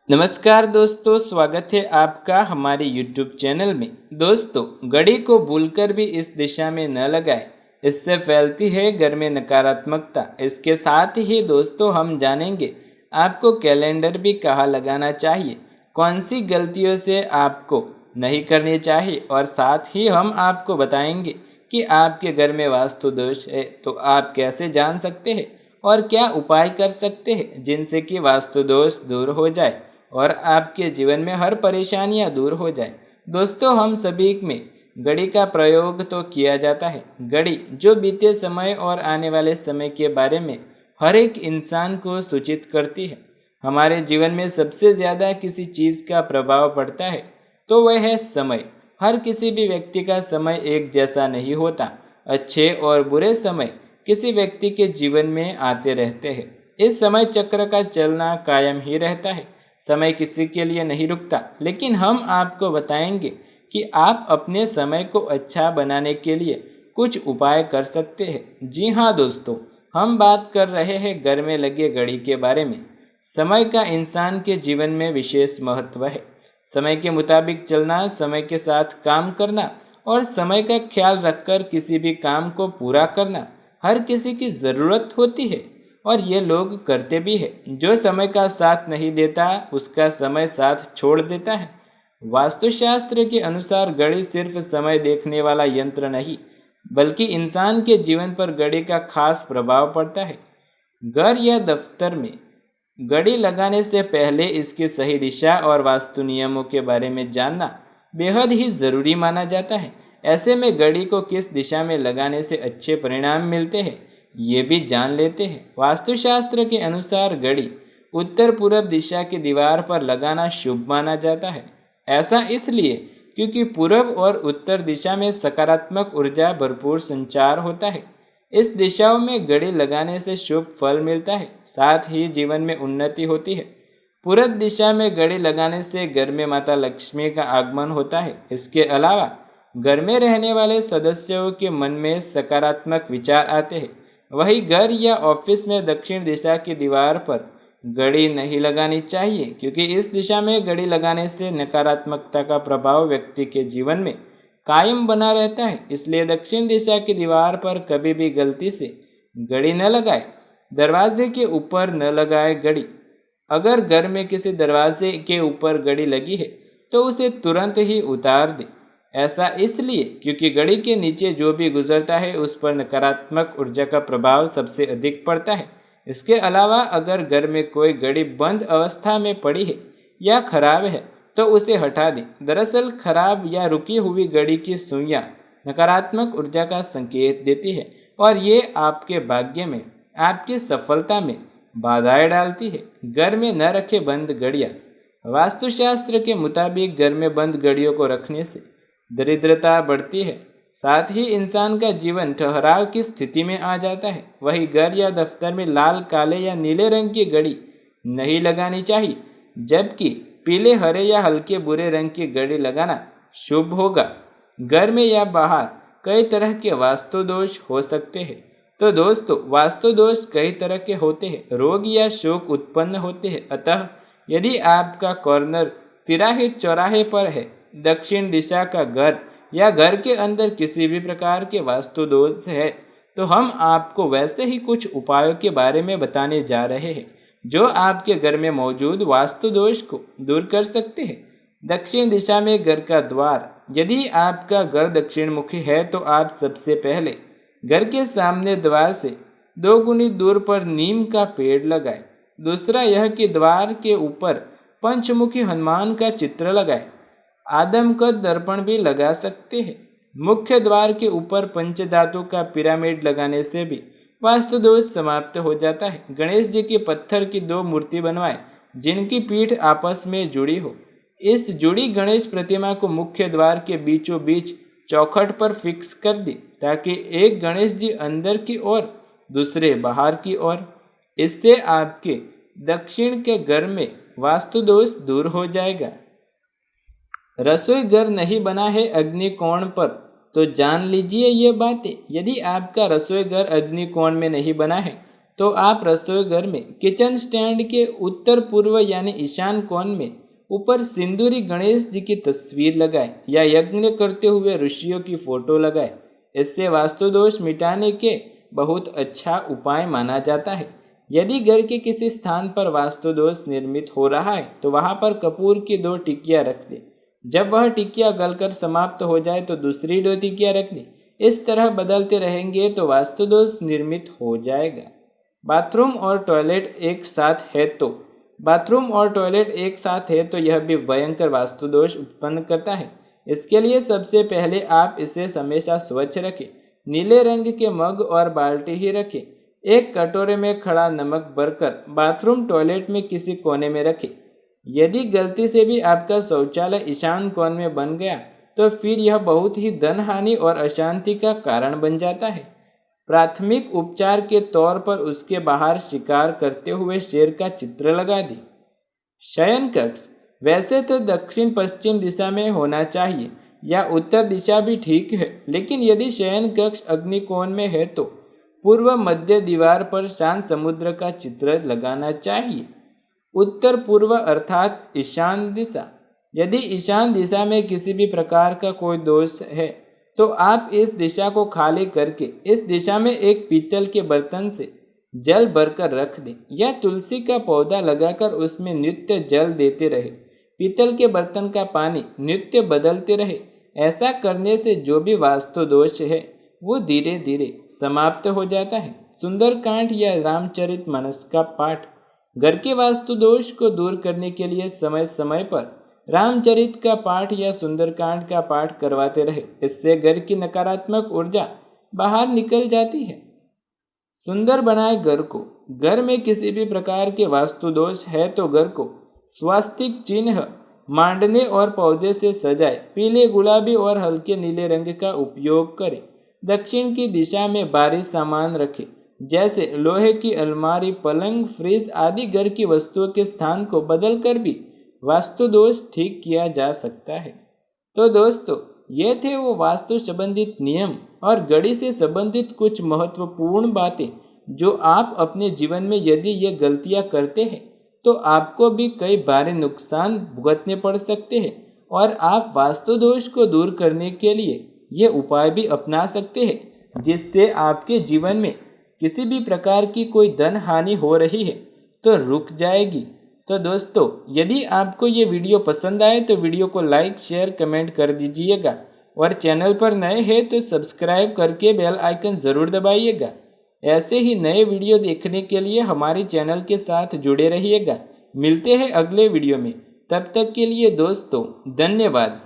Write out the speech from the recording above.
नमस्कार दोस्तों, स्वागत है आपका हमारे YouTube चैनल में। दोस्तों, घड़ी को भूलकर भी इस दिशा में न लगाएं, इससे फैलती है घर में नकारात्मकता। इसके साथ ही दोस्तों हम जानेंगे आपको कैलेंडर भी कहाँ लगाना चाहिए, कौन सी गलतियों से आपको नहीं करनी चाहिए, और साथ ही हम आपको बताएंगे कि आपके घर में वास्तु दोष है तो आप कैसे जान सकते हैं और क्या उपाय कर सकते हैं जिनसे कि वास्तु दोष दूर हो जाए और आपके जीवन में हर परेशानियां दूर हो जाए। दोस्तों, हम सभी में घड़ी का प्रयोग तो किया जाता है। घड़ी जो बीते समय और आने वाले समय के बारे में हर एक इंसान को सूचित करती है। हमारे जीवन में सबसे ज़्यादा किसी चीज़ का प्रभाव पड़ता है तो वह है समय। हर किसी भी व्यक्ति का समय एक जैसा नहीं होता। अच्छे और बुरे समय किसी व्यक्ति के जीवन में आते रहते हैं। इस समय चक्र का चलना कायम ही रहता है। समय किसी के लिए नहीं रुकता, लेकिन हम आपको बताएंगे कि आप अपने समय को अच्छा बनाने के लिए कुछ उपाय कर सकते हैं। जी हाँ दोस्तों, हम बात कर रहे हैं घर में लगे घड़ी के बारे में। समय का इंसान के जीवन में विशेष महत्व है। समय के मुताबिक चलना, समय के साथ काम करना और समय का ख्याल रखकर किसी भी काम को पूरा करना हर किसी की ज़रूरत होती है, और ये लोग करते भी हैं। जो समय का साथ नहीं देता उसका समय साथ छोड़ देता है। वास्तुशास्त्र के अनुसार घड़ी सिर्फ समय देखने वाला यंत्र नहीं, बल्कि इंसान के जीवन पर घड़ी का खास प्रभाव पड़ता है। घर या दफ्तर में घड़ी लगाने से पहले इसकी सही दिशा और वास्तु नियमों के बारे में जानना बेहद ही ज़रूरी माना जाता है। ऐसे में घड़ी को किस दिशा में लगाने से अच्छे परिणाम मिलते हैं ये भी जान लेते हैं। वास्तुशास्त्र के अनुसार घड़ी उत्तर पूर्व दिशा की दीवार पर लगाना शुभ माना जाता है। ऐसा इसलिए क्योंकि पूर्व और उत्तर दिशा में सकारात्मक ऊर्जा भरपूर संचार होता है। इस दिशाओं में घड़ी लगाने से शुभ फल मिलता है, साथ ही जीवन में उन्नति होती है। पूर्व दिशा में घड़ी लगाने से घर में माता लक्ष्मी का आगमन होता है। इसके अलावा घर में रहने वाले सदस्यों के मन में सकारात्मक विचार आते हैं। वही घर या ऑफिस में दक्षिण दिशा की दीवार पर घड़ी नहीं लगानी चाहिए, क्योंकि इस दिशा में घड़ी लगाने से नकारात्मकता का प्रभाव व्यक्ति के जीवन में कायम बना रहता है। इसलिए दक्षिण दिशा की दीवार पर कभी भी गलती से घड़ी न लगाए। दरवाजे के ऊपर न लगाए घड़ी। अगर घर में किसी दरवाजे के ऊपर घड़ी लगी है तो उसे तुरंत ही उतार दे। ऐसा इसलिए क्योंकि घड़ी के नीचे जो भी गुजरता है उस पर नकारात्मक ऊर्जा का प्रभाव सबसे अधिक पड़ता है। इसके अलावा अगर घर में कोई घड़ी बंद अवस्था में पड़ी है या खराब है तो उसे हटा दें। दरअसल खराब या रुकी हुई घड़ी की सुइयां नकारात्मक ऊर्जा का संकेत देती है और ये आपके भाग्य में, आपकी सफलता में बाधाएं डालती है। घर में न रखे बंद घड़ियां। वास्तुशास्त्र के मुताबिक घर में बंद घड़ियों को रखने से दरिद्रता बढ़ती है, साथ ही इंसान का जीवन ठहराव की स्थिति में आ जाता है। वही घर या दफ्तर में लाल, काले या नीले रंग की घड़ी नहीं लगानी चाहिए, जबकि पीले, हरे या हल्के बुरे रंग की घड़ी लगाना शुभ होगा। घर में या बाहर कई तरह के वास्तु दोष हो सकते हैं। तो दोस्तों, वास्तु दोष कई तरह के होते हैं। रोग या शोक उत्पन्न होते हैं। अतः यदि आपका कॉर्नर तिराहे चौराहे पर है, दक्षिण दिशा का घर या घर के अंदर किसी भी प्रकार के वास्तु दोष है, तो हम आपको वैसे ही कुछ उपायों के बारे में बताने जा रहे हैं जो आपके घर में मौजूद वास्तु दोष को दूर कर सकते हैं। दक्षिण दिशा में घर का द्वार। यदि आपका घर दक्षिण मुखी है तो आप सबसे पहले घर के सामने द्वार से 2 गुनी दूर पर नीम का पेड़ लगाए। दूसरा यह कि द्वार के ऊपर पंचमुखी हनुमान का चित्र लगाए। आदम का दर्पण भी लगा सकते हैं। मुख्य द्वार के ऊपर पंचधातु का पिरामिड लगाने से भी वास्तु दोष समाप्त हो जाता है। गणेश जी की पत्थर की 2 मूर्ति बनवाएं जिनकी पीठ आपस में जुड़ी हो। इस जुड़ी गणेश प्रतिमा को मुख्य द्वार के बीचों बीच चौखट पर फिक्स कर दी, ताकि एक गणेश जी अंदर की ओर, दूसरे बाहर की ओर। इससे आपके दक्षिण के घर में वास्तु दोष दूर हो जाएगा। रसोई घर नहीं बना है अग्नि कोण पर तो जान लीजिए ये बातें। यदि आपका रसोई घर अग्निकोण में नहीं बना है तो आप रसोई घर में किचन स्टैंड के उत्तर पूर्व यानी ईशान कोण में ऊपर सिंदूरी गणेश जी की तस्वीर लगाए या यज्ञ करते हुए ऋषियों की फोटो लगाए। इससे वास्तु दोष मिटाने के बहुत अच्छा उपाय माना जाता है। यदि घर के किसी स्थान पर वास्तु दोष निर्मित हो रहा है तो वहां पर कपूर की 2 टिकियां रख दें। जब वह टिकिया गलकर समाप्त हो जाए तो दूसरी 2 टिकिया रख दें। इस तरह बदलते रहेंगे तो वास्तु दोष निर्मित हो जाएगा। बाथरूम और टॉयलेट एक साथ है तो यह भी भयंकर वास्तु दोष उत्पन्न करता है। इसके लिए सबसे पहले आप इसे हमेशा स्वच्छ रखें। नीले रंग के मग और बाल्टी ही रखें। एक कटोरे में खड़ा नमक भरकर बाथरूम टॉयलेट में किसी कोने में रखें। यदि गलती से भी आपका शौचालय ईशान कोण में बन गया तो फिर यह बहुत ही धन हानि और अशांति का कारण बन जाता है। प्राथमिक उपचार के तौर पर उसके बाहर शिकार करते हुए शेर का चित्र लगा दें। शयन कक्ष वैसे तो दक्षिण पश्चिम दिशा में होना चाहिए या उत्तर दिशा भी ठीक है, लेकिन यदि शयन कक्ष अग्निकोण में है तो पूर्व मध्य दीवार पर शांत समुद्र का चित्र लगाना चाहिए। उत्तर पूर्व अर्थात ईशान दिशा। यदि ईशान दिशा में किसी भी प्रकार का कोई दोष है तो आप इस दिशा को खाली करके इस दिशा में एक पीतल के बर्तन से जल भरकर रख दें या तुलसी का पौधा लगाकर उसमें नित्य जल देते रहे। पीतल के बर्तन का पानी नित्य बदलते रहे। ऐसा करने से जो भी वास्तु दोष है वो धीरे धीरे समाप्त हो जाता है। सुंदरकांड या रामचरितमानस का पाठ घर के वास्तु दोष को दूर करने के लिए समय समय पर रामचरित का पाठ या सुंदरकांड का पाठ करवाते रहे। इससे घर की नकारात्मक ऊर्जा बाहर निकल जाती है। सुंदर बनाए घर को। घर में किसी भी प्रकार के वास्तु दोष है तो घर को स्वास्तिक चिन्ह मांडने और पौधे से सजाए। पीले, गुलाबी और हल्के नीले रंग का उपयोग करें। दक्षिण की दिशा में भारी सामान रखें, जैसे लोहे की अलमारी, पलंग, फ्रिज आदि घर की वस्तुओं के स्थान को बदलकर भी वास्तु दोष ठीक किया जा सकता है। तो दोस्तों, ये थे वो वास्तु संबंधित नियम और घड़ी से संबंधित कुछ महत्वपूर्ण बातें जो आप अपने जीवन में यदि ये गलतियां करते हैं तो आपको भी कई भारी नुकसान भुगतने पड़ सकते हैं और आप वास्तु दोष को दूर करने के लिए ये उपाय भी अपना सकते हैं, जिससे आपके जीवन में किसी भी प्रकार की कोई धन हानि हो रही है तो रुक जाएगी। तो दोस्तों, यदि आपको ये वीडियो पसंद आए तो वीडियो को लाइक, शेयर, कमेंट कर दीजिएगा और चैनल पर नए हैं तो सब्सक्राइब करके बेल आइकन ज़रूर दबाइएगा। ऐसे ही नए वीडियो देखने के लिए हमारे चैनल के साथ जुड़े रहिएगा। मिलते हैं अगले वीडियो में। तब तक के लिए दोस्तों, धन्यवाद।